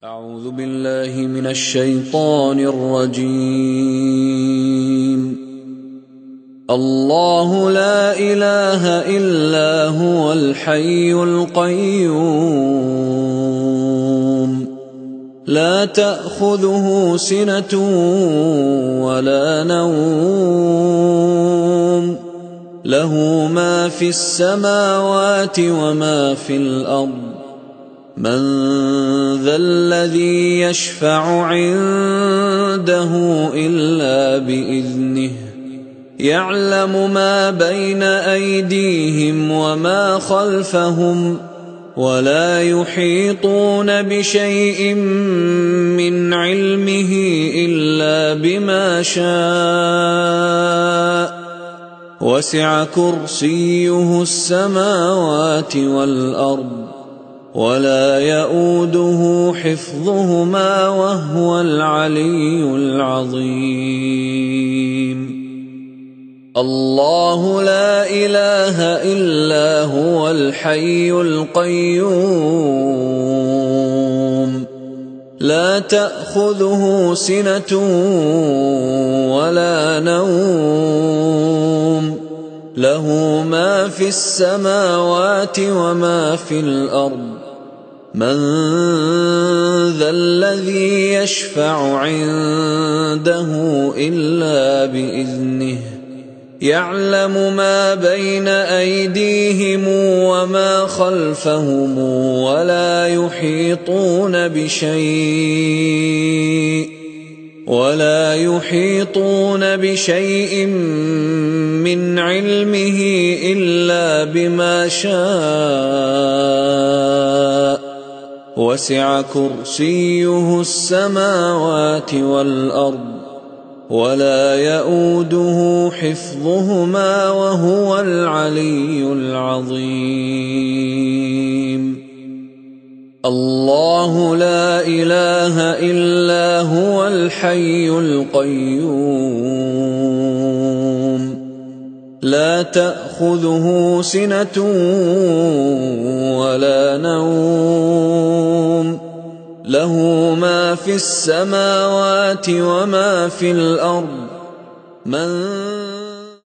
أعوذ بالله من الشيطان الرجيم. الله لا إله إلا هو الحي القيوم لا تأخذه سنة ولا نوم له ما في السماوات وما في الأرض من ذا الذي يشفع عنده إلا بإذنه يعلم ما بين أيديهم وما خلفهم ولا يحيطون بشيء من علمه إلا بما شاء وسع كرسيه السماوات والأرض ولا يؤوده حفظهما وهو العلي العظيم. الله لا إله إلا هو الحي القيوم لا تأخذه سنة ولا نوم له ما في السماوات وما في الأرض من ذا الذي يشفع عنده إلا بإذنه يعلم ما بين أيديهم وما خلفهم ولا يحيطون بشيء من علمه إلا بما شاء وسع كرسيه السماوات والأرض ولا يؤوده حفظهما وهو العلي العظيم. الله لا إله إلا هو الحي القيوم لا تأخذه سنة ولا نوم له ما في السماوات وما في الأرض من